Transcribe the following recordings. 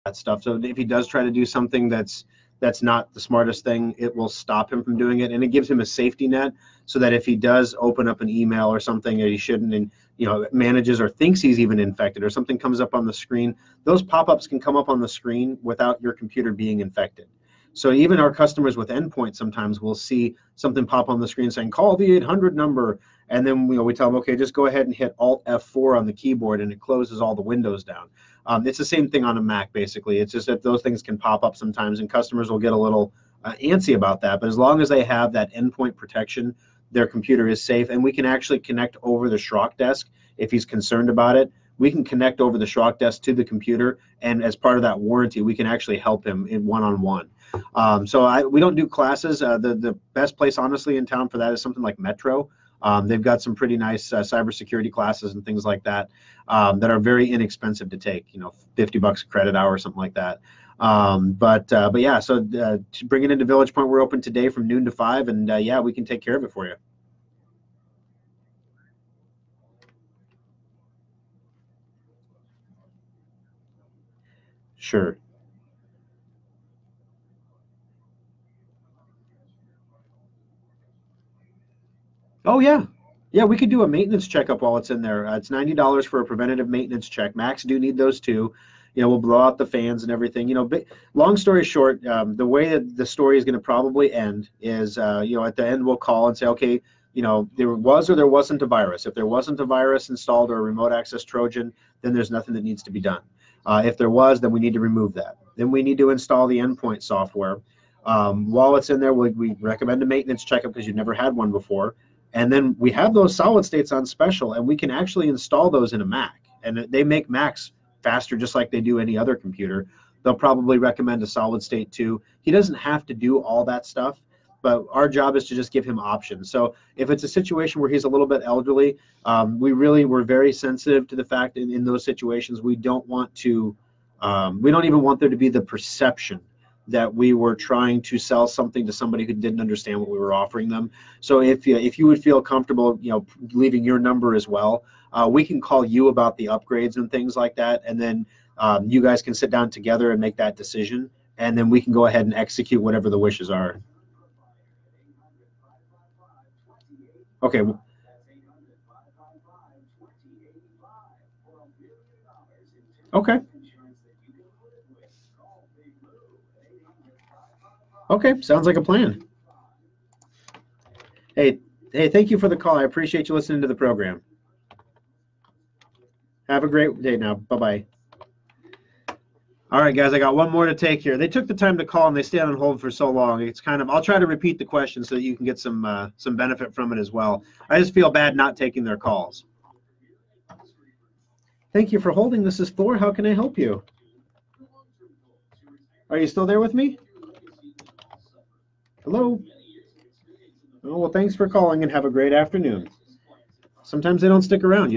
that stuff. So if he does try to do something that's not the smartest thing, it will stop him from doing it, and it gives him a safety net so that if he does open up an email or something that he shouldn't, and manages or thinks he's even infected, or something comes up on the screen, those pop-ups can come up on the screen without your computer being infected. So even our customers with endpoints sometimes will see something pop on the screen saying, call the 800 number. And then we tell them, okay, just go ahead and hit Alt F4 on the keyboard, and it closes all the windows down. It's the same thing on a Mac, basically. It's just that those things can pop up sometimes, and customers will get a little antsy about that. But as long as they have that endpoint protection, their computer is safe. And we can actually connect over the Schrock desk if he's concerned about it. We can connect over the Schrock desk to the computer, and as part of that warranty, we can actually help him in one-on-one. So we don't do classes. The best place, honestly, in town for that is something like Metro. They've got some pretty nice cybersecurity classes and things like that that are very inexpensive to take. $50 a credit hour or something like that. But yeah, so to bring it into Village Point, we're open today from noon to 5, and yeah, we can take care of it for you. Sure. Oh yeah. Yeah, we could do a maintenance checkup while it's in there. It's $90 for a preventative maintenance check. Macs do need those too. We'll blow out the fans and everything. Long story short, the way that the story is going to probably end is, at the end we'll call and say, okay, there was or there wasn't a virus. If there wasn't a virus installed or a remote access Trojan, then there's nothing that needs to be done. If there was, then we need to remove that. Then we need to install the endpoint software. While it's in there, we recommend a maintenance checkup because you've never had one before. And then we have those solid states on special, and we can actually install those in a Mac. And they make Macs faster just like they do any other computer. They'll probably recommend a solid state too. He doesn't have to do all that stuff, but our job is to just give him options. So if it's a situation where he's a little bit elderly, we're very sensitive to the fact in those situations we don't even want there to be the perception that we were trying to sell something to somebody who didn't understand what we were offering them. So if you would feel comfortable, leaving your number as well, we can call you about the upgrades and things like that, and then you guys can sit down together and make that decision, and then we can go ahead and execute whatever the wishes are. Okay. Okay. Okay, sounds like a plan. Hey, thank you for the call. I appreciate you listening to the program. Have a great day now. Bye-bye. All right, guys, I got one more to take here. They took the time to call, and they stayed on hold for so long. It's kind of, I'll try to repeat the question so that you can get some benefit from it as well. I just feel bad not taking their calls. Thank you for holding. This is Thor. How can I help you? Are you still there with me? Hello? Oh, well, thanks for calling, and have a great afternoon. Sometimes they don't stick around,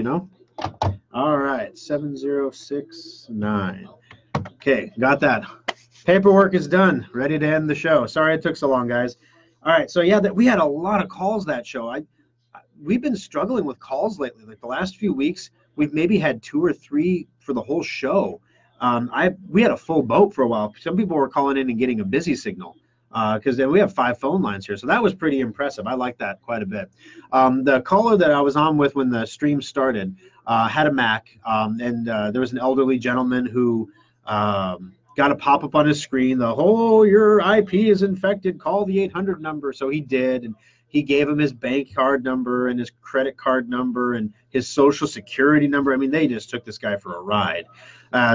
All right, 7069. Okay, got that. Paperwork is done. Ready to end the show. Sorry it took so long, guys. All right, so yeah, we had a lot of calls that show. We've been struggling with calls lately. Like the last few weeks, we've maybe had 2 or 3 for the whole show. We had a full boat for a while. Some people were calling in and getting a busy signal. Because we have 5 phone lines here, so that was pretty impressive. I like that quite a bit. The caller that I was on with when the stream started had a Mac, and there was an elderly gentleman who got a pop-up on his screen, your IP is infected, call the 800 number. So he did, and he gave him his bank card number and his credit card number and his social security number. I mean, they just took this guy for a ride.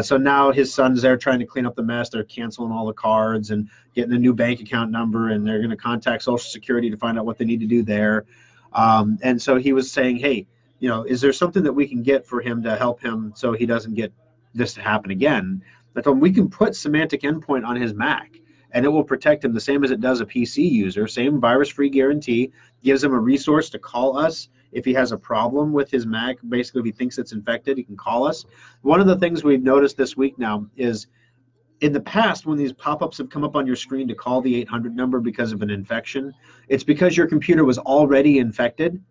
So now his son's there trying to clean up the mess. They're canceling all the cards and getting a new bank account number, and they're going to contact Social Security to find out what they need to do there. And so he was saying, hey, is there something that we can get for him to help him so he doesn't get this to happen again? I told him we can put Semantic Endpoint on his Mac, and it will protect him the same as it does a PC user. Same virus-free guarantee. Gives him a resource to call us if he has a problem with his Mac. Basically, if he thinks it's infected, he can call us. One of the things we've noticed this week now is in the past, when these pop-ups have come up on your screen to call the 800 number because of an infection, it's because your computer was already infected,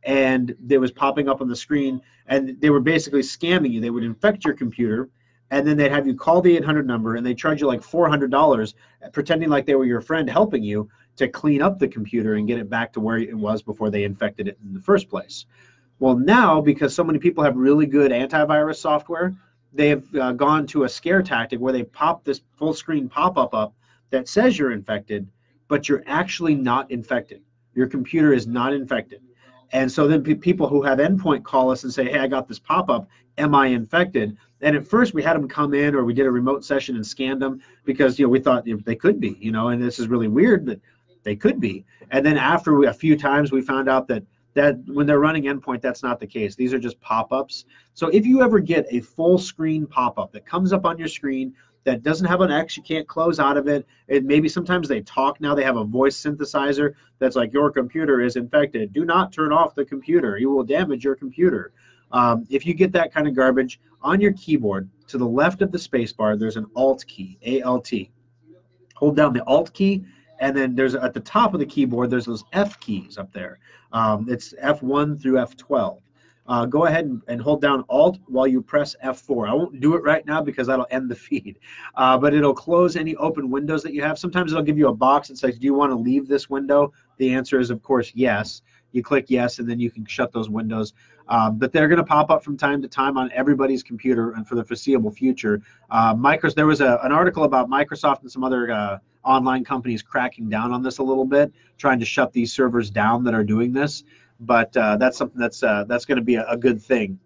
and it was popping up on the screen, and they were basically scamming you. They would infect your computer, and then they'd have you call the 800 number, and they charge you like $400, pretending like they were your friend helping you to clean up the computer and get it back to where it was before they infected it in the first place. Well, now, because so many people have really good antivirus software, they have gone to a scare tactic where they pop this full screen pop-up up that says you're infected, but you're actually not infected. Your computer is not infected. And so then people who have endpoint call us and say, hey, I got this pop-up, am I infected? And at first we had them come in, or we did a remote session and scanned them because, we thought they could be, and this is really weird, but they could be. And then after a few times, we found out that when they're running endpoint, that's not the case. These are just pop-ups. So if you ever get a full screen pop-up that comes up on your screen that doesn't have an X, you can't close out of it. Maybe sometimes they talk now. They have a voice synthesizer that's like, your computer is infected. Do not turn off the computer. You will damage your computer. If you get that kind of garbage, on your keyboard, to the left of the space bar, there's an Alt key, A-L-T. Hold down the Alt key, and then there's at the top of the keyboard, there's those F keys up there. It's F1 through F12. Go ahead and hold down Alt while you press F4. I won't do it right now because that'll end the feed, but it'll close any open windows that you have. Sometimes it'll give you a box that says, do you want to leave this window? The answer is, of course, yes. You click yes, and then you can shut those windows. But they're going to pop up from time to time on everybody's computer and for the foreseeable future. There was an article about Microsoft and some other online companies cracking down on this a little bit, trying to shut these servers down that are doing this. But that's something that's going to be a good thing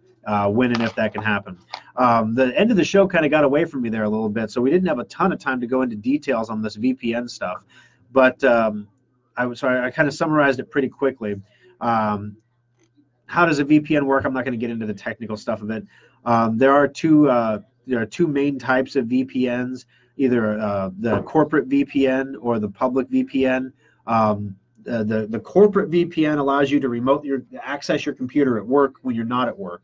when and if that can happen. The end of the show kind of got away from me there a little bit, so we didn't have a ton of time to go into details on this VPN stuff. But I kind of summarized it pretty quickly. How does a VPN work? I'm not going to get into the technical stuff of it. There are two main types of VPNs, either the corporate VPN or the public VPN. The corporate VPN allows you to access your computer at work when you're not at work.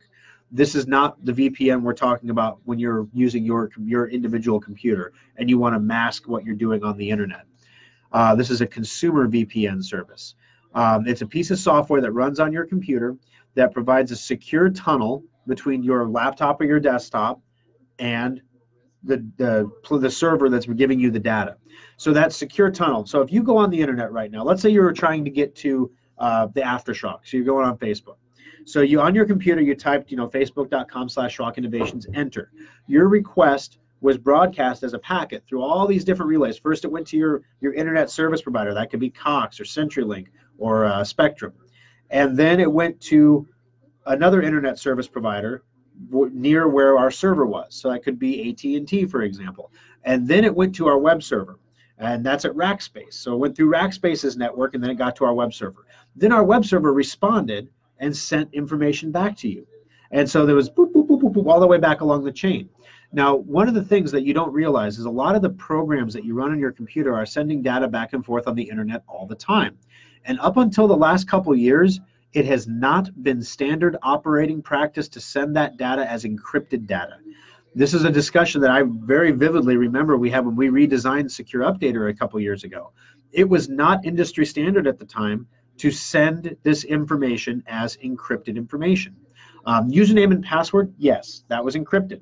This is not the VPN we're talking about when you're using your individual computer and you want to mask what you're doing on the internet. This is a consumer VPN service. It's a piece of software that runs on your computer that provides a secure tunnel between your laptop or your desktop and the server that's giving you the data. So that secure tunnel. So if you go on the internet right now, let's say you were trying to get to the AfterSchrock. So you're going on Facebook. So on your computer, you typed, facebook.com/SchrockInnovations, enter. Your request was broadcast as a packet through all these different relays. First, it went to your internet service provider. That could be Cox or CenturyLink or Spectrum. And then it went to another internet service provider near where our server was. So that could be AT&T, for example. And then it went to our web server. And that's at Rackspace. So it went through Rackspace's network, and then it got to our web server. Then our web server responded and sent information back to you. And so there was boop, boop, boop, boop, boop, all the way back along the chain. Now, one of the things that you don't realize is a lot of the programs that you run on your computer are sending data back and forth on the internet all the time. And up until the last couple years, it has not been standard operating practice to send that data as encrypted data. This is a discussion that I very vividly remember we had when we redesigned Secure Updater a couple years ago. It was not industry standard at the time to send this information as encrypted information. Username and password, yes, that was encrypted.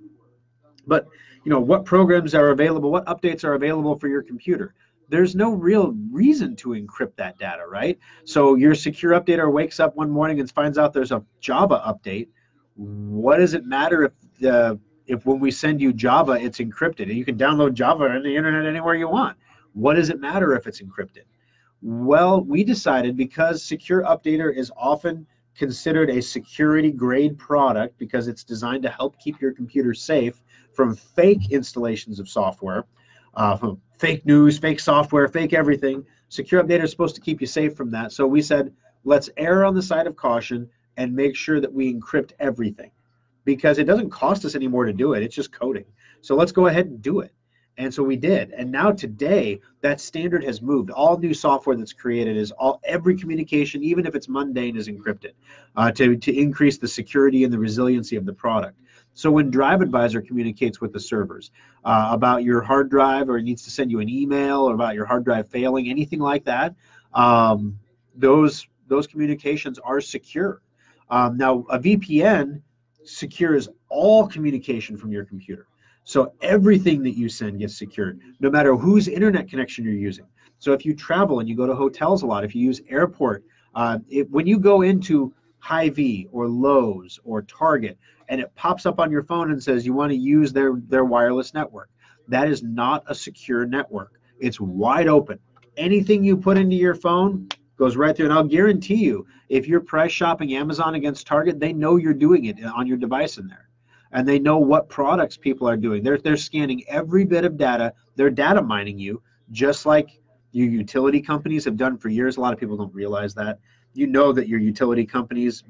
But what programs are available, what updates are available for your computer? There's no real reason to encrypt that data, right? So your Secure Updater wakes up one morning and finds out there's a Java update. What does it matter if when we send you Java, it's encrypted? And you can download Java on the internet anywhere you want. What does it matter if it's encrypted? Well, we decided, because Secure Updater is often considered a security grade product because it's designed to help keep your computer safe from fake installations of software, from fake news, fake software, fake everything. Secure Updater is supposed to keep you safe from that. So we said, let's err on the side of caution and make sure that we encrypt everything, because it doesn't cost us any more to do it. It's just coding. So let's go ahead and do it. And so we did. And now today, that standard has moved. All new software that's created every communication, even if it's mundane, is encrypted to increase the security and the resiliency of the product. So when DriveAdvisor communicates with the servers about your hard drive, or it needs to send you an email, or about your hard drive failing, anything like that, those communications are secure. Now, a VPN secures all communication from your computer. So everything that you send gets secured, no matter whose internet connection you're using. So if you travel and you go to hotels a lot, if you use airport, when you go into Hy-Vee or Lowe's or Target and it pops up on your phone and says you want to use their wireless network, that is not a secure network. It's wide open. Anything you put into your phone goes right through. And I'll guarantee you, if you're price shopping Amazon against Target, they know you're doing it on your device in there. And they know what products people are doing. They're scanning every bit of data. They're data mining you, just like your utility companies have done for years. A lot of people don't realize that. You know that your utility companies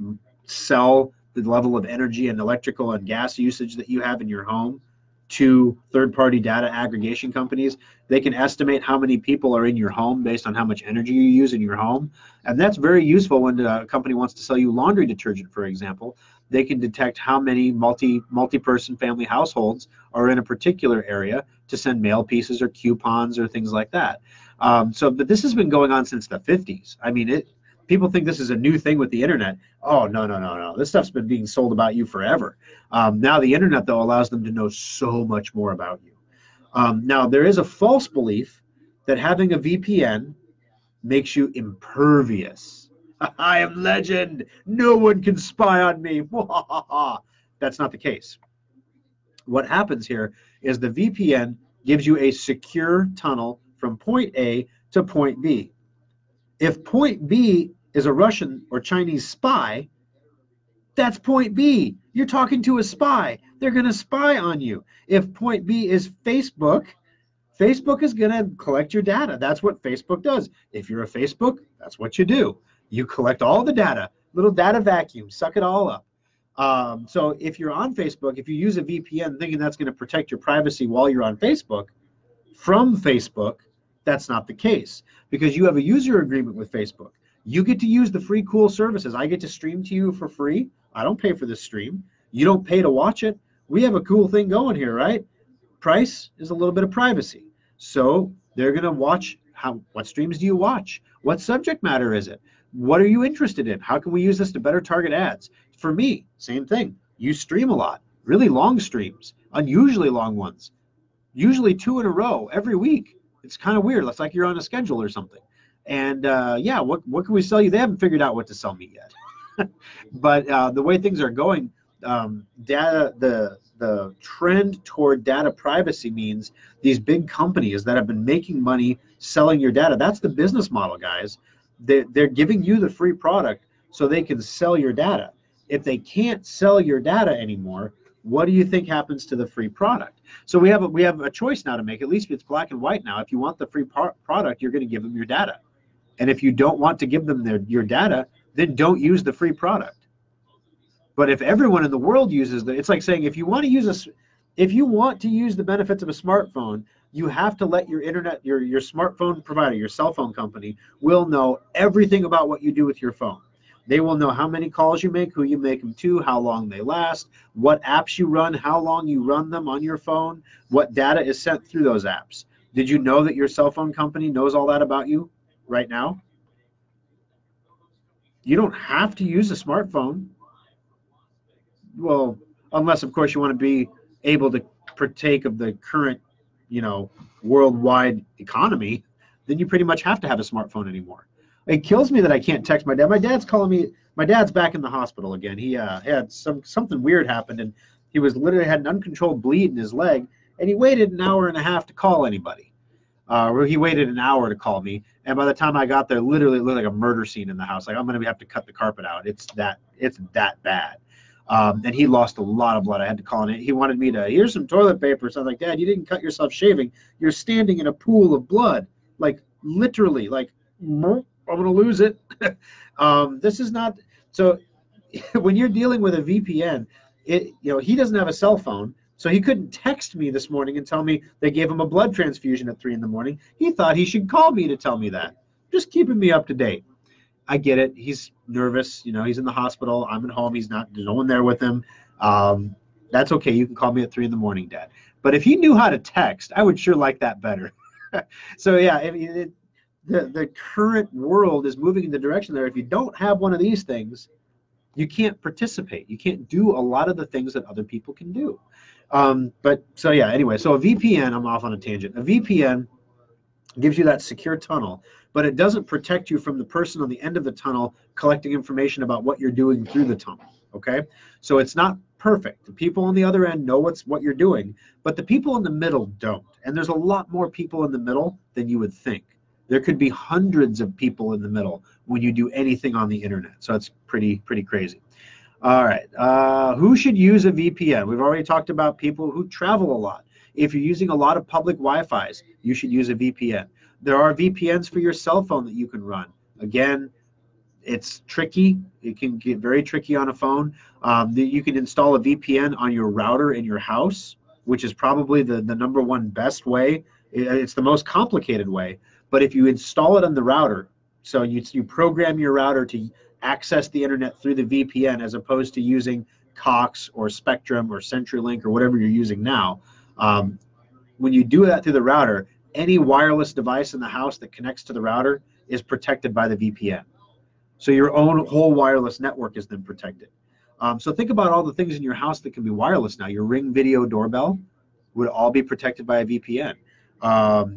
sell the level of energy and electrical and gas usage that you have in your home to third-party data aggregation companies. They can estimate how many people are in your home based on how much energy you use in your home. And that's very useful when a company wants to sell you laundry detergent, for example. They can detect how many multi-person family households are in a particular area to send mail pieces or coupons or things like that. But this has been going on since the 50s. I mean, people think this is a new thing with the internet. Oh, no, no, no, no. This stuff's been being sold about you forever. Now the internet, though, allows them to know so much more about you. Now, there is a false belief that having a VPN makes you impervious. I am legend. No one can spy on me. That's not the case. What happens here is the VPN gives you a secure tunnel from point A to point B. If point B is a Russian or Chinese spy, that's point B. You're talking to a spy. They're going to spy on you. If point B is Facebook, Facebook is going to collect your data. That's what Facebook does. If you're a Facebook, that's what you do. You collect all the data, little data vacuum, suck it all up. So if you're on Facebook, if you use a VPN thinking that's going to protect your privacy while you're on Facebook, from Facebook, that's not the case, because you have a user agreement with Facebook. You get to use the free cool services. I get to stream to you for free. I don't pay for this stream. You don't pay to watch it. We have a cool thing going here, right? Price is a little bit of privacy. So they're going to watch what streams do you watch? What subject matter is it? What are you interested in? How can we use this to better target ads? For me, same thing. You stream a lot, really long streams, unusually long ones, usually 2 in a row every week. It's kind of weird. It's like you're on a schedule or something. And yeah, what can we sell you? They haven't figured out what to sell me yet. But the way things are going, the trend toward data privacy means these big companies that have been making money selling your data. That's the business model, guys. They're giving you the free product so they can sell your data. If they can't sell your data anymore, what do you think happens to the free product? So we have a choice now to make. At least it's black and white now. If you want the free product, you're going to give them your data. And if you don't want to give them your data, then don't use the free product. But if everyone in the world uses it's like saying if you want to use the benefits of a smartphone, you have to let your internet, your smartphone provider, your cell phone company will know everything about what you do with your phone. They will know how many calls you make, who you make them to, how long they last, what apps you run, how long you run them on your phone, what data is sent through those apps. Did you know that your cell phone company knows all that about you right now? You don't have to use a smartphone. Well, unless, of course, you want to be able to partake of the current, worldwide economy, then you pretty much have to have a smartphone anymore. It kills me that I can't text my dad. My dad's calling me. My dad's back in the hospital again. He had something weird happened, and he was literally had an uncontrolled bleed in his leg, and he waited an hour and a half to call anybody. He waited an hour to call me, and by the time I got there, literally it looked like a murder scene in the house. Like I'm going to have to cut the carpet out. It's that bad. And he lost a lot of blood. I had to call in. He wanted me to, here's some toilet paper. So I was like, Dad, you didn't cut yourself shaving. You're standing in a pool of blood. Like, literally, like, I'm going to lose it. This is not, so when you're dealing with a VPN, he doesn't have a cell phone. So he couldn't text me this morning and tell me they gave him a blood transfusion at 3 in the morning. He thought he should call me to tell me that. Just keeping me up to date. I get it. He's nervous. He's in the hospital. I'm at home. There's no one there with him. That's okay. You can call me at 3 in the morning, Dad. But if he knew how to text, I would sure like that better. So yeah, the current world is moving in the direction there. If you don't have one of these things, you can't participate. You can't do a lot of the things that other people can do. But so yeah, anyway, so a VPN, I'm off on a tangent. A VPN gives you that secure tunnel, but it doesn't protect you from the person on the end of the tunnel collecting information about what you're doing through the tunnel. Okay, so it's not perfect. The people on the other end know what you're doing, but the people in the middle don't. And there's a lot more people in the middle than you would think. There could be hundreds of people in the middle when you do anything on the internet. So it's pretty crazy. All right, who should use a VPN? We've already talked about people who travel a lot. If you're using a lot of public Wi-Fis, you should use a VPN. There are VPNs for your cell phone that you can run. Again, it's tricky. It can get very tricky on a phone. You can install a VPN on your router in your house, which is probably the number one best way. It's the most complicated way. But if you install it on the router, so you program your router to access the internet through the VPN as opposed to using Cox or Spectrum or CenturyLink or whatever you're using now, when you do that through the router, any wireless device in the house that connects to the router is protected by the VPN. So your own whole wireless network is then protected. So think about all the things in your house that can be wireless now. Your Ring video doorbell would all be protected by a VPN.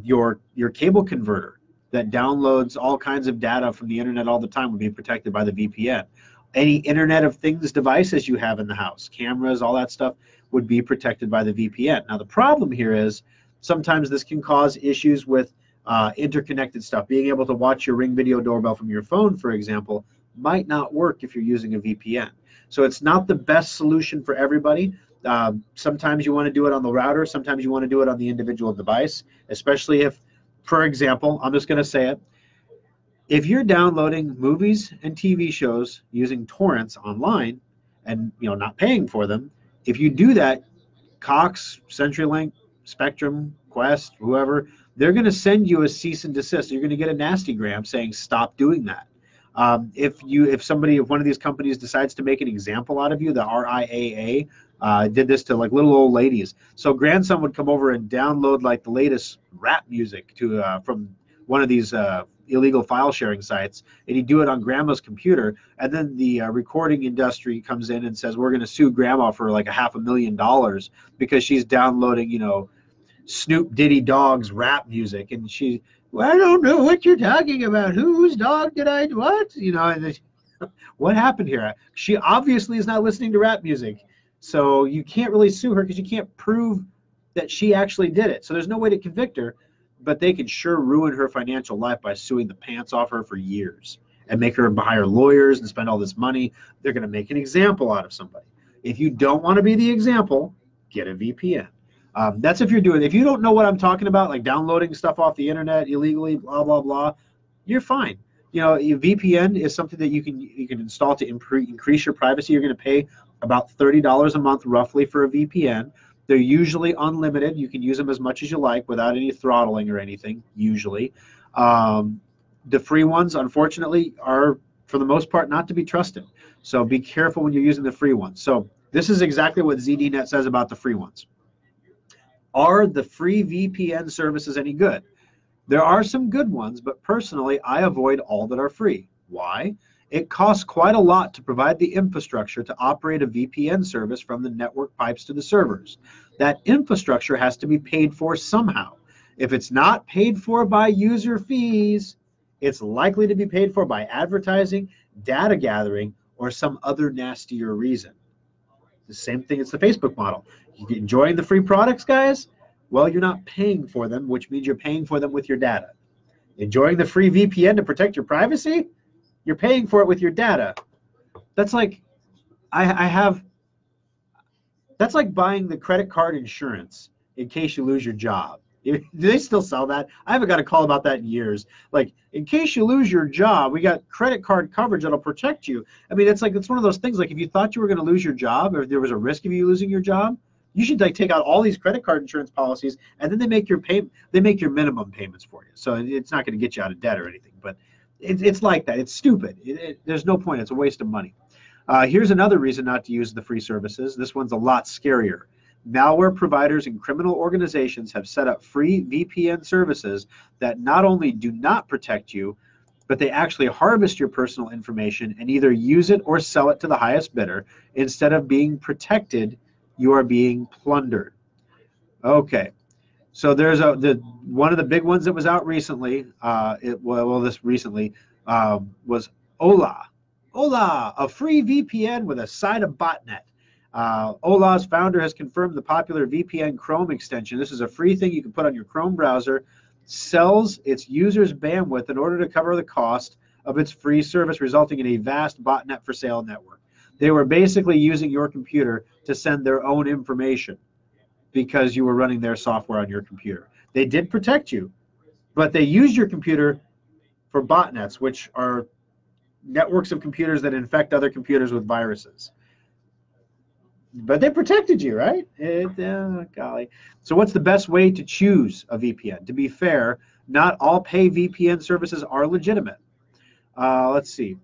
Your cable converter that downloads all kinds of data from the internet all the time would be protected by the VPN. Any Internet of Things devices you have in the house, cameras, all that stuff, would be protected by the VPN. Now the problem here is sometimes this can cause issues with interconnected stuff. Being able to watch your Ring video doorbell from your phone, for example, might not work if you're using a VPN. So it's not the best solution for everybody. Sometimes you want to do it on the router. Sometimes you want to do it on the individual device, especially if, for example, I'm just going to say it, if you're downloading movies and TV shows using torrents online and not paying for them, if you do that, Cox, CenturyLink, Spectrum, Quest, whoever, they're going to send you a cease and desist. You're going to get a nasty gram saying stop doing that. If one of these companies decides to make an example out of you, the RIAA did this to like little old ladies. So grandson would come over and download like the latest rap music from one of these illegal file sharing sites, and he'd do it on grandma's computer, and then the recording industry comes in and says we're going to sue grandma for like $500,000 because she's downloading Snoop Diddy Dogg's rap music, and well, I don't know what you're talking about. Whose dog did I what? And what happened here? She obviously is not listening to rap music, so you can't really sue her because you can't prove that she actually did it. So there's no way to convict her, but they can sure ruin her financial life by suing the pants off her for years and make her hire lawyers and spend all this money. They're going to make an example out of somebody. If you don't want to be the example, get a VPN. That's if you're doing. If you don't know what I'm talking about, like downloading stuff off the internet illegally, blah blah blah, you're fine. VPN is something that you can install to increase your privacy. You're going to pay about $30 a month roughly for a VPN. They're usually unlimited. You can use them as much as you like without any throttling or anything. Usually, the free ones, unfortunately, are for the most part not to be trusted. So be careful when you're using the free ones. So this is exactly what ZDNet says about the free ones. Are the free VPN services any good? There are some good ones, but personally, I avoid all that are free. Why? It costs quite a lot to provide the infrastructure to operate a VPN service from the network pipes to the servers. That infrastructure has to be paid for somehow. If it's not paid for by user fees, it's likely to be paid for by advertising, data gathering, or some other nastier reason. The same thing, it's the Facebook model. You enjoying the free products, guys? Well, you're not paying for them, which means you're paying for them with your data. Enjoying the free VPN to protect your privacy? You're paying for it with your data. That's like, that's like buying the credit card insurance in case you lose your job. Do they still sell that? I haven't got a call about that in years. Like, in case you lose your job, we got credit card coverage that'll protect you. I mean, it's one of those things, like if you thought you were going to lose your job or if there was a risk of you losing your job, you should like take out all these credit card insurance policies, and then they make your minimum payments for you. So it's not going to get you out of debt or anything, but it's like that. It's stupid. There's no point. It's a waste of money. Here's another reason not to use the free services. This one's a lot scarier. Malware providers and criminal organizations have set up free VPN services that not only do not protect you, but they actually harvest your personal information and either use it or sell it to the highest bidder instead of being protected You are being plundered. Okay. So there's one of the big ones that was out recently. This recently was Ola. Ola, a free VPN with a side of botnet. Ola's founder has confirmed the popular VPN Chrome extension. This is a free thing you can put on your Chrome browser. Sells its users bandwidth in order to cover the cost of its free service, resulting in a vast botnet for sale network. They were basically using your computer to send their own information because you were running their software on your computer. They did protect you, but they used your computer for botnets, which are networks of computers that infect other computers with viruses. But they protected you, right? Golly. So what's the best way to choose a VPN? To be fair, not all pay VPN services are legitimate. Let's see.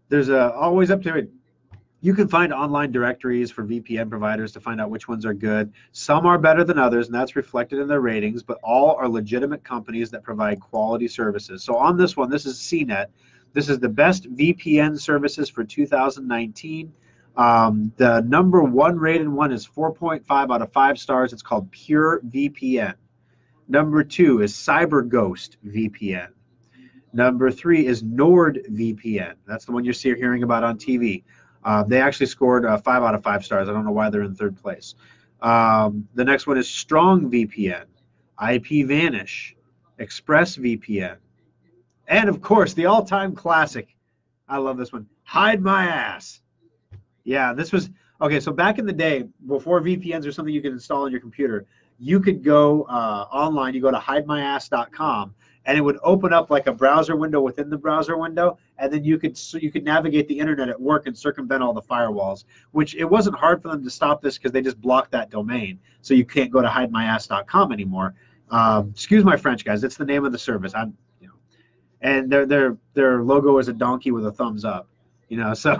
There's always up to it. You can find online directories for VPN providers to find out which ones are good. Some are better than others, and that's reflected in their ratings, but all are legitimate companies that provide quality services. So on this one, this is CNET. This is the best VPN services for 2019. The number one rated one is 4.5 out of 5 stars. It's called Pure VPN. Number 2 is CyberGhost VPN. Number 3 is NordVPN. That's the one you're hearing about on TV. They actually scored 5 out of 5 stars. I don't know why they're in 3rd place. The next one is StrongVPN, IPVanish, ExpressVPN, and of course the all-time classic. I love this one. Hide My Ass. Yeah, this was okay. So back in the day, before VPNs or something you could install on your computer, you could go online. You go to hidemyass.com, and it would open up like a browser window within the browser window, and then you could navigate the internet at work and circumvent all the firewalls. Which it wasn't hard for them to stop this because they just blocked that domain, so you can't go to hidemyass.com anymore. Excuse my French, guys. It's the name of the service. And their logo is a donkey with a thumbs up. So.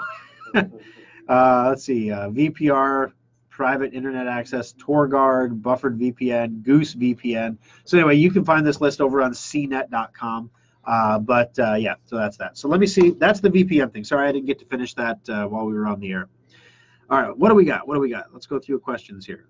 Let's see, VPR, private internet access, TorGuard, buffered VPN, Goose VPN. So anyway, you can find this list over on cnet.com. Yeah, so that's that. So let me see. That's the VPN thing. Sorry, I didn't get to finish that while we were on the air. All right, what do we got? Let's go through questions here.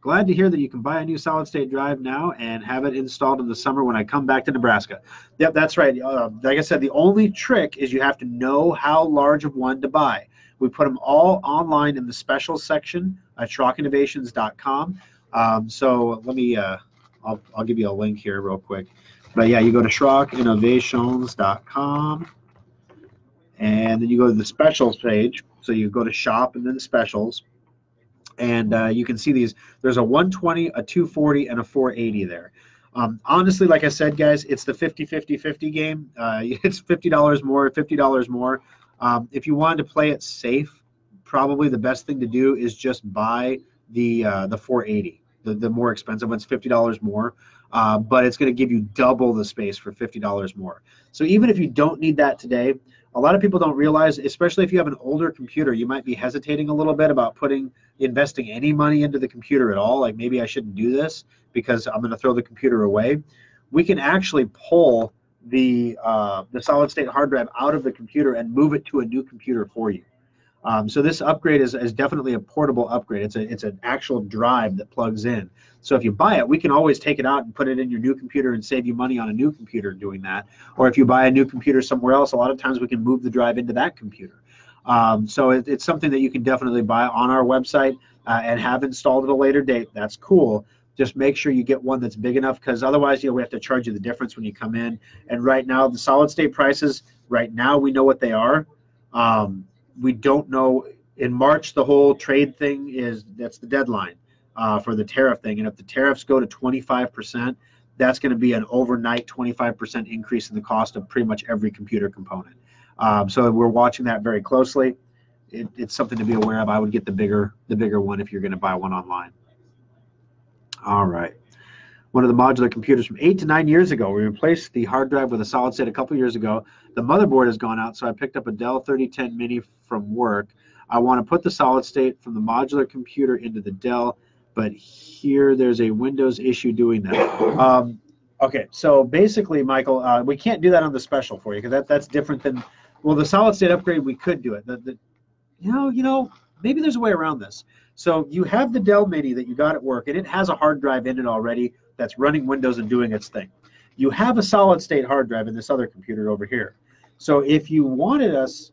Glad to hear that you can buy a new solid-state drive now and have it installed in the summer when I come back to Nebraska. Yep, that's right. Like I said, the only trick is you have to know how large of one to buy. We put them all online in the specials section at SchrockInnovations.com. So let me, I'll give you a link here real quick. But yeah, you go to SchrockInnovations.com, and then you go to the specials page. So you go to shop and then specials. And you can see these. There's a 120, a 240, and a 480 there. Honestly, like I said, guys, it's the 50-50-50 game. It's $50 more, $50 more. If you wanted to play it safe, probably the best thing to do is just buy the 480. The more expensive one's $50 more, but it's going to give you double the space for $50 more. So even if you don't need that today, a lot of people don't realize, especially if you have an older computer, you might be hesitating a little bit about investing any money into the computer at all. Like maybe I shouldn't do this because I'm going to throw the computer away. We can actually pull the solid state hard drive out of the computer and move it to a new computer for you. So this upgrade is definitely a portable upgrade. It's an actual drive that plugs in. So if you buy it, we can always take it out and put it in your new computer and save you money on a new computer doing that. Or if you buy a new computer somewhere else, a lot of times we can move the drive into that computer. So it's something that you can definitely buy on our website and have installed at a later date. That's cool. Just make sure you get one that's big enough, because otherwise, we have to charge you the difference when you come in. And right now, the solid state prices, right now, we know what they are. We don't know. In March, the whole trade thing that's the deadline for the tariff thing. And if the tariffs go to 25%, that's going to be an overnight 25% increase in the cost of pretty much every computer component. So we're watching that very closely. It's something to be aware of. I would get the bigger one if you're going to buy one online. All right. One of the modular computers from 8 to 9 years ago. We replaced the hard drive with a solid state a couple years ago. The motherboard has gone out, so I picked up a Dell 3010 Mini from work. I want to put the solid state from the modular computer into the Dell, but here there's a Windows issue doing that. Okay, so basically, Michael, we can't do that on the special for you because that's different than, well, the solid state upgrade we could do it. maybe there's a way around this. So you have the Dell Mini that you got at work, and it has a hard drive in it already that's running Windows and doing its thing. You have a solid state hard drive in this other computer over here. So if you wanted us,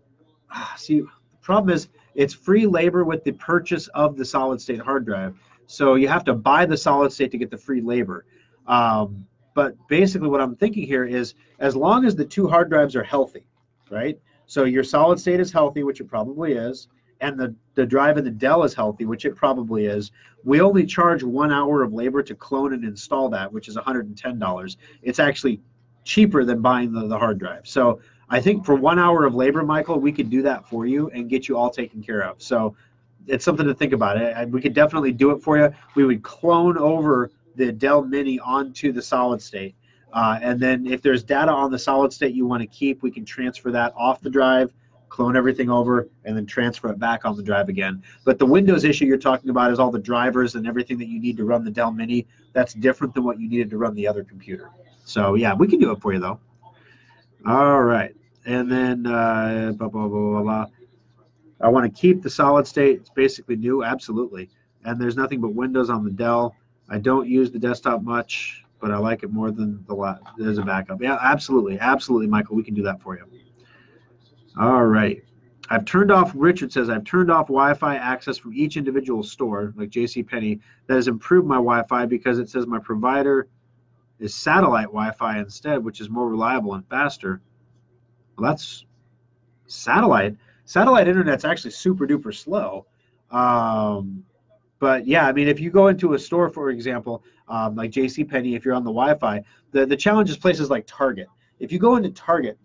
see, the problem is it's free labor with the purchase of the solid state hard drive. So you have to buy the solid state to get the free labor. But basically what I'm thinking here is as long as the two hard drives are healthy, right? So your solid state is healthy, which it probably is, and the drive in the Dell is healthy, which it probably is. We only charge 1 hour of labor to clone and install that, which is $110. It's actually cheaper than buying the hard drive. So I think for 1 hour of labor, Michael, we could do that for you and get you all taken care of. So it's something to think about. We could definitely do it for you. We would clone over the Dell Mini onto the solid state. And then if there's data on the solid state you want to keep, we can transfer that off the drive, clone everything over, and then transfer it back on the drive again. But the Windows issue you're talking about is all the drivers and everything that you need to run the Dell Mini. That's different than what you needed to run the other computer. So yeah, we can do it for you though. All right. And then blah, blah, blah, blah, blah. I want to keep the solid state. It's basically new. Absolutely. And there's nothing but Windows on the Dell. I don't use the desktop much, but I like it more than there's a backup. Yeah, absolutely. Absolutely, Michael. We can do that for you. All right. Richard says, I've turned off Wi-Fi access from each individual store, like JCPenney. That has improved my Wi-Fi because it says my provider is satellite Wi-Fi instead, which is more reliable and faster. Well, that's satellite. Satellite internet's actually super duper slow. But yeah, I mean, if you go into a store, for example, like JCPenney, if you're on the Wi-Fi, the challenge is places like Target. If you go into Target,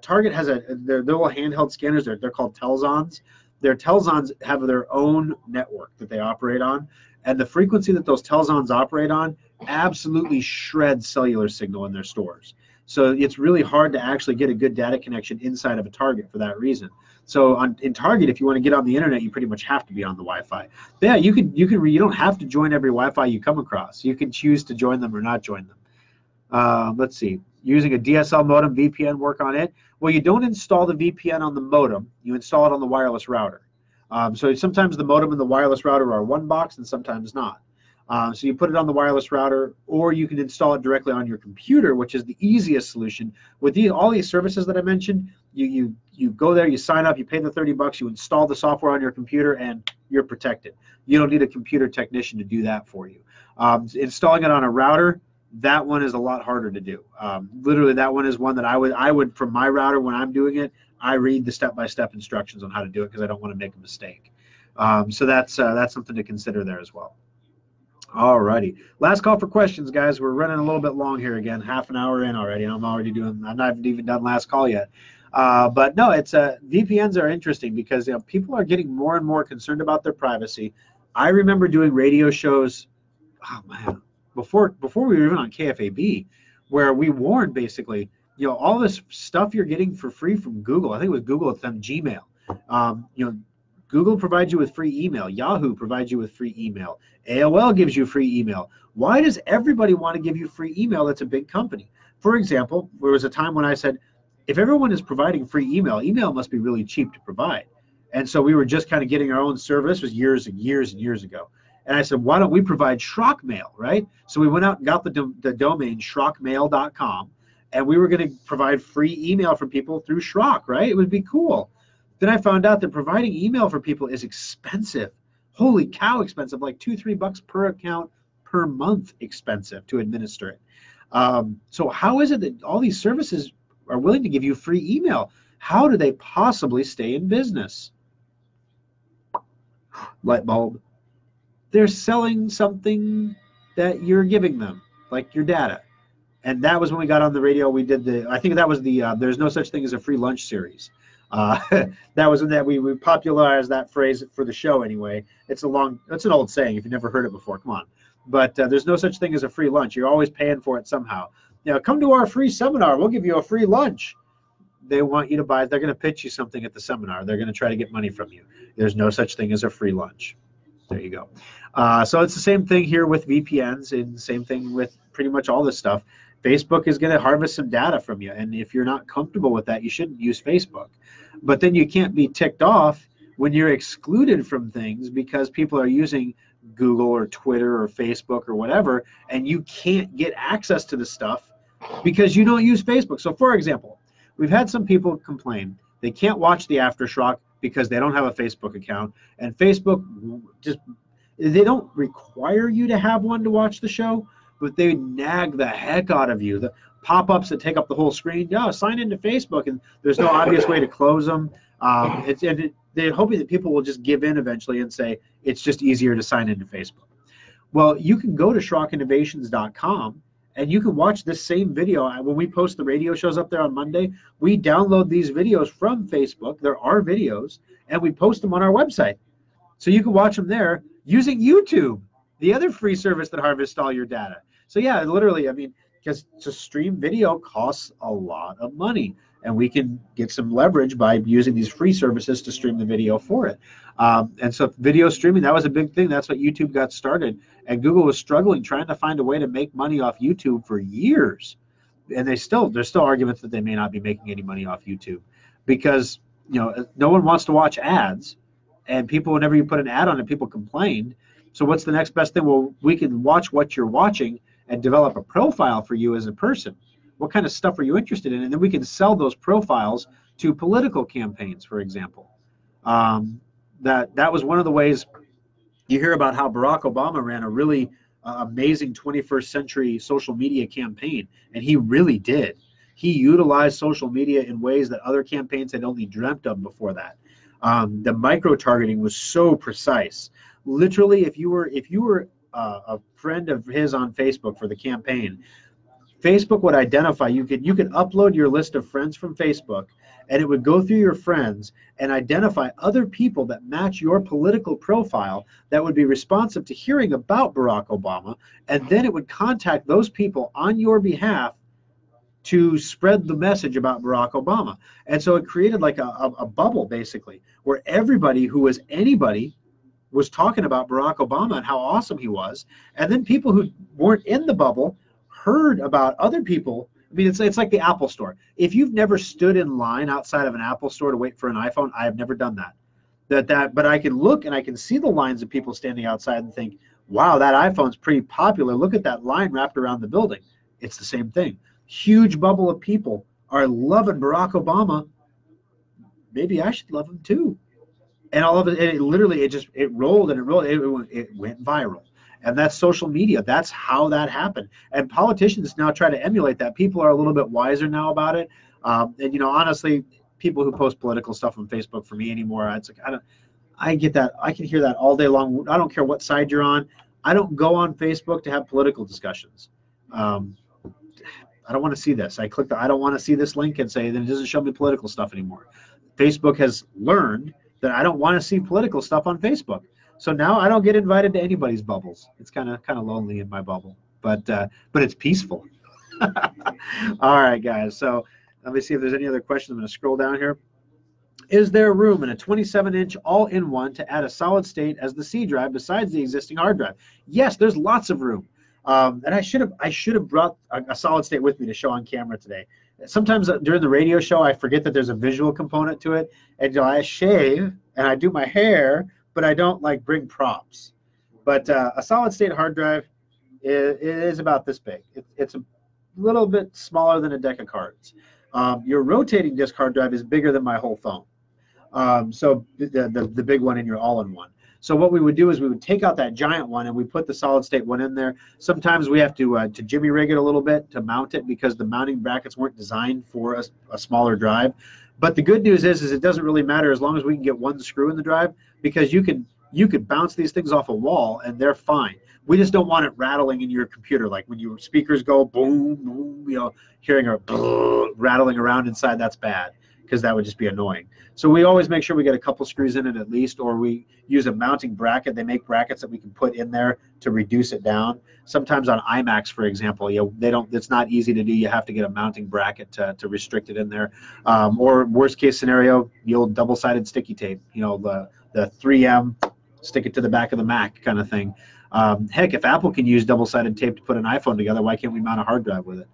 Target has their little handheld scanners. They're called Telzons. Their Telzons have their own network that they operate on, and the frequency that those Telzons operate on absolutely shreds cellular signal in their stores. So it's really hard to actually get a good data connection inside of a Target for that reason. So in Target, if you want to get on the internet, you pretty much have to be on the Wi-Fi. But yeah, you don't have to join every Wi-Fi you come across. You can choose to join them or not join them. Let's see. Using a DSL modem, VPN work on it. Well, you don't install the VPN on the modem. You install it on the wireless router. So sometimes the modem and the wireless router are one box and sometimes not. So you put it on the wireless router, or you can install it directly on your computer, which is the easiest solution. With all these services that I mentioned, you go there, you sign up, you pay the $30, you install the software on your computer, and you're protected. You don't need a computer technician to do that for you. Installing it on a router, that one is a lot harder to do. Literally, that one is one that I would from my router when I'm doing it, I read the step-by-step instructions on how to do it because I don't want to make a mistake. So that's something to consider there as well. All righty. Last call for questions, guys. We're running a little bit long here again, half an hour in already. I'm not even done last call yet. But no, VPNs are interesting because people are getting more and more concerned about their privacy. I remember doing radio shows, oh man, before we were even on KFAB, where we warned basically, all this stuff you're getting for free from Google. I think it was Google at the time, Gmail. Google provides you with free email. Yahoo provides you with free email. AOL gives you free email. Why does everybody want to give you free email that's a big company? For example, there was a time when I said, if everyone is providing free email, email must be really cheap to provide. And so we were just kind of getting our own service. This was years and years and years ago. And I said, why don't we provide Schrock Mail, right? So we went out and got the domain schrockmail.com, and we were going to provide free email for people through Schrock, right? It would be cool. Then I found out that providing email for people is expensive. Holy cow, expensive, like $2-3 per account per month expensive to administer it. So how is it that all these services are willing to give you free email? How do they possibly stay in business? Light bulb. They're selling something that you're giving them, like your data. And that was when we got on the radio. We did I think that was the There's No Such Thing as a Free Lunch series. That was when we popularized that phrase for the show anyway. It's an old saying if you've never heard it before, come on. But there's no such thing as a free lunch. You're always paying for it somehow. Come to our free seminar. We'll give you a free lunch. They want you to buy. They're going to pitch you something at the seminar. They're going to try to get money from you. There's no such thing as a free lunch. There you go. So it's the same thing here with VPNs and the same thing with pretty much all this stuff. Facebook is going to harvest some data from you. And if you're not comfortable with that, you shouldn't use Facebook. But then you can't be ticked off when you're excluded from things because people are using Google or Twitter or Facebook or whatever, and you can't get access to the stuff because you don't use Facebook. So for example, we've had some people complain they can't watch the AfterSchrock because they don't have a Facebook account, and Facebook just, they don't require you to have one to watch the show, but they nag the heck out of you. The pop-ups that take up the whole screen, yeah, sign into Facebook, and there's no obvious way to close them. They're hoping that people will just give in eventually and say it's just easier to sign into Facebook. Well, you can go to SchrockInnovations.com and you can watch this same video. When we post the radio shows up there on Monday, we download these videos from Facebook. There are videos, and we post them on our website. So you can watch them there using YouTube, the other free service that harvests all your data. So yeah, literally, I mean, because to stream video costs a lot of money, and we can get some leverage by using these free services to stream the video for it. And so video streaming, that was a big thing. That's what YouTube got started. And Google was struggling, trying to find a way to make money off YouTube for years. And there's still arguments that they may not be making any money off YouTube because, you know, no one wants to watch ads. And people, whenever you put an ad on it, people complained. So what's the next best thing? Well, we can watch what you're watching and develop a profile for you as a person. What kind of stuff are you interested in? And then we can sell those profiles to political campaigns, for example. That was one of the ways you hear about how Barack Obama ran a really amazing 21st century social media campaign, and he really did. He utilized social media in ways that other campaigns had only dreamt of before that. The micro-targeting was so precise. Literally, if you were a friend of his on Facebook for the campaign, Facebook would identify, you could upload your list of friends from Facebook, and it would go through your friends and identify other people that match your political profile that would be responsive to hearing about Barack Obama, and then it would contact those people on your behalf to spread the message about Barack Obama. And so it created like a bubble, basically, where everybody who was anybody was talking about Barack Obama and how awesome he was, and then people who weren't in the bubble heard about other people. I mean, it's like the Apple Store. If you've never stood in line outside of an Apple Store to wait for an iPhone, I have never done that. But I can look and I can see the lines of people standing outside and think, wow, that iPhone's pretty popular. Look at that line wrapped around the building. It's the same thing. Huge bubble of people are loving Barack Obama. Maybe I should love him too. And all of it, it literally, it rolled and it rolled. It went viral. And that's social media. That's how that happened. And politicians now try to emulate that. People are a little bit wiser now about it. And you know, honestly, people who post political stuff on Facebook for me anymore, it's like I get that. I can hear that all day long. I don't care what side you're on. I don't go on Facebook to have political discussions. I don't want to see this. I click the I don't want to see this link and say, then it doesn't show me political stuff anymore. Facebook has learned that I don't want to see political stuff on Facebook. So now I don't get invited to anybody's bubbles. It's kind of lonely in my bubble, but it's peaceful. All right, guys. So let me see if there's any other questions. I'm going to scroll down here. Is there room in a 27-inch all-in-one to add a solid state as the C drive besides the existing hard drive? Yes, there's lots of room. And I should have brought a solid state with me to show on camera today. Sometimes during the radio show, I forget that there's a visual component to it, and I shave and I do my hair, but I don't like bring props. But a solid state hard drive is about this big. It's a little bit smaller than a deck of cards. Your rotating disk hard drive is bigger than my whole phone. So the big one in your all-in-one. So what we would do is we would take out that giant one and we put the solid state one in there. Sometimes we have to jimmy rig it a little bit to mount it because the mounting brackets weren't designed for a smaller drive. But the good news is it doesn't really matter as long as we can get one screw in the drive, because you could bounce these things off a wall and they're fine. We just don't want it rattling in your computer, like when your speakers go boom, boom, you know, hearing a rattling around inside. That's bad, because that would just be annoying. So we always make sure we get a couple screws in it at least, or we use a mounting bracket. They make brackets that we can put in there to reduce it down. Sometimes on iMacs, for example, you know, it's not easy to do. You have to get a mounting bracket to restrict it in there. Or worst case scenario, the old double-sided sticky tape, you know, the 3M, stick it to the back of the Mac kind of thing. Heck, if Apple can use double-sided tape to put an iPhone together, why can't we mount a hard drive with it?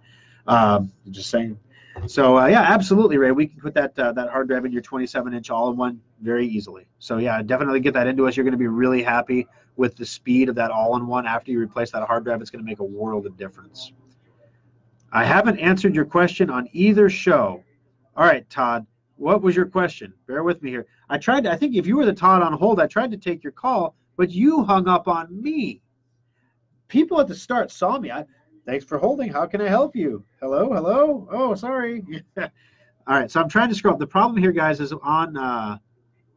Just saying. So yeah, absolutely, Ray. We can put that that hard drive in your 27-inch all-in-one very easily. So yeah, definitely get that into us. You're going to be really happy with the speed of that all-in-one. After you replace that hard drive, it's going to make a world of difference. I haven't answered your question on either show. All right, Todd, what was your question? Bear with me here. I think if you were the Todd on hold, I tried to take your call, but you hung up on me. People at the start saw me. Thanks for holding. How can I help you? Hello, hello. Oh, sorry. All right, so I'm trying to scroll up. The problem here, guys, is on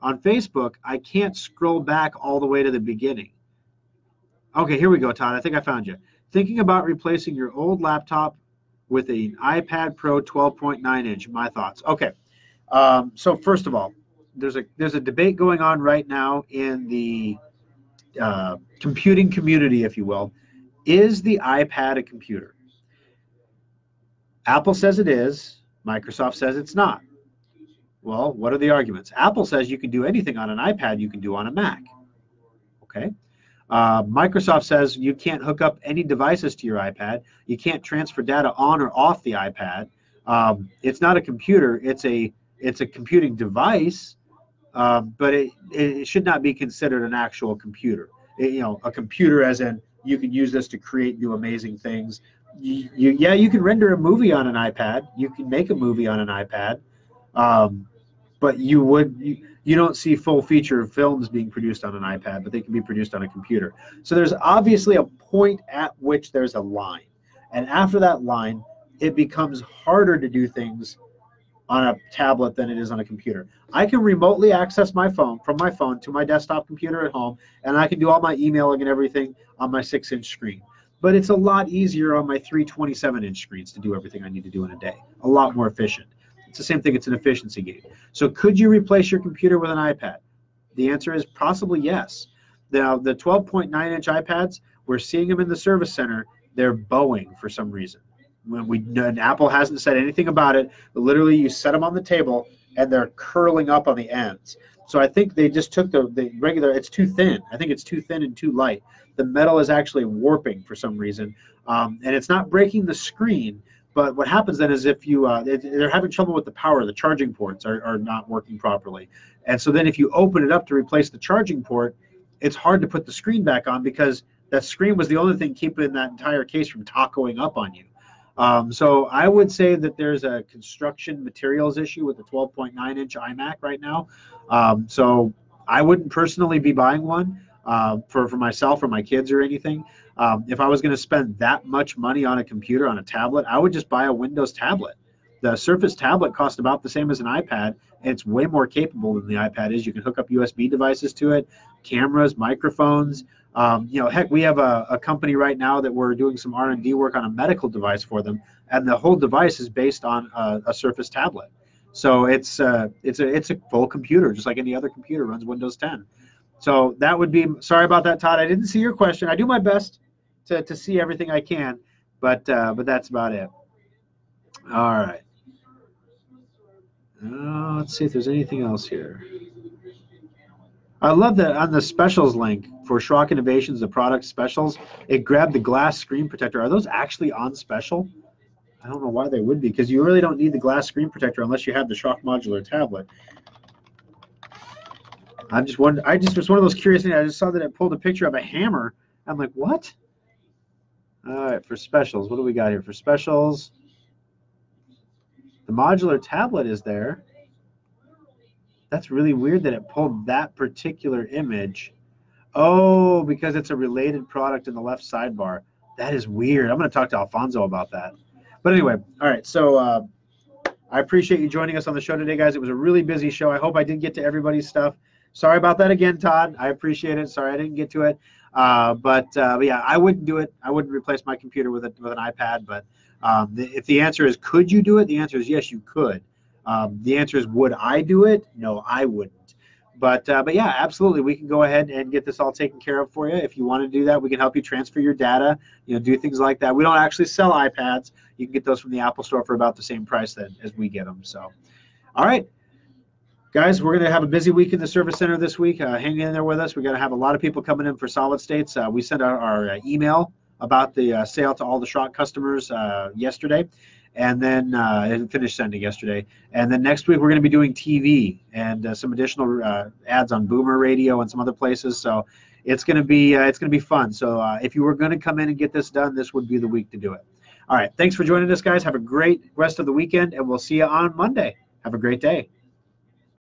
Facebook, I can't scroll back all the way to the beginning. Okay, here we go, Todd. I think I found you. Thinking about replacing your old laptop with an iPad Pro 12.9-inch. My thoughts. Okay, so first of all, there's a debate going on right now in the computing community, if you will. Is the iPad a computer? Apple says it is. Microsoft says it's not. Well, what are the arguments? Apple says you can do anything on an iPad you can do on a Mac. Okay. Microsoft says you can't hook up any devices to your iPad. You can't transfer data on or off the iPad. It's not a computer. It's a computing device, but it should not be considered an actual computer. A computer as in you can use this to create new amazing things. Yeah, you can render a movie on an iPad. You can make a movie on an iPad, but you don't see full feature films being produced on an iPad, but they can be produced on a computer. So there's obviously a point at which there's a line, and after that line, it becomes harder to do things on a tablet than it is on a computer. I can remotely access my phone from my phone to my desktop computer at home, and I can do all my emailing and everything on my 6-inch screen. But it's a lot easier on my 327-inch screens to do everything I need to do in a day. A lot more efficient. It's the same thing. It's an efficiency game. So could you replace your computer with an iPad? The answer is possibly yes. Now, the 12.9-inch iPads, we're seeing them in the service center. They're bowing for some reason. And Apple hasn't said anything about it, but literally you set them on the table and they're curling up on the ends. So I think they just took the regular, it's too thin. I think it's too thin and too light. The metal is actually warping for some reason. And it's not breaking the screen, but what happens then is if you, they're having trouble with the power, the charging ports are not working properly. And so then if you open it up to replace the charging port, it's hard to put the screen back on because that screen was the only thing keeping that entire case from tacoing up on you. So I would say that there's a construction materials issue with the 12.9-inch iMac right now. So I wouldn't personally be buying one for myself or my kids or anything. If I was going to spend that much money on a computer, on a tablet, I would just buy a Windows tablet. The Surface tablet costs about the same as an iPad, and it's way more capable than the iPad is. You can hook up USB devices to it, cameras, microphones. Heck, we have a company right now that we're doing some R&D work on a medical device for them, and the whole device is based on a Surface tablet. So it's a full computer, just like any other computer, runs Windows 10. So that would be, sorry about that, Todd. I didn't see your question. I do my best to see everything I can, but that's about it. All right. Let's see if there's anything else here. I love that on the specials link for Schrock Innovations, the product specials, it grabbed the glass screen protector. Are those actually on special? I don't know why they would be, because you really don't need the glass screen protector unless you have the Schrock modular tablet. I just was one of those curious things. I just saw that it pulled a picture of a hammer. I'm like, what? All right, for specials, what do we got here for specials? The modular tablet is there. That's really weird that it pulled that particular image. Oh, because it's a related product in the left sidebar. That is weird. I'm going to talk to Alfonso about that. But anyway, all right, so I appreciate you joining us on the show today, guys. It was a really busy show. I hope I did get to everybody's stuff. Sorry about that again, Todd. I appreciate it. Sorry I didn't get to it. But yeah, I wouldn't do it. I wouldn't replace my computer with an iPad. But if the answer is could you do it, the answer is yes, you could. The answer is would I do it? No, I wouldn't. But yeah, absolutely, we can go ahead and get this all taken care of for you. If you want to do that, we can help you transfer your data, do things like that. We don't actually sell iPads. You can get those from the Apple Store for about the same price as we get them. So, all right. Guys, we're going to have a busy week in the service center this week. Hang in there with us. We're going to have a lot of people coming in for solid states. We sent out our email about the sale to all the Schrock customers yesterday, and then finished sending yesterday. And then next week we're going to be doing TV and some additional ads on Boomer Radio and some other places. So it's going to be fun. So if you were going to come in and get this done, this would be the week to do it. All right, thanks for joining us, guys. Have a great rest of the weekend, and we'll see you on Monday. Have a great day.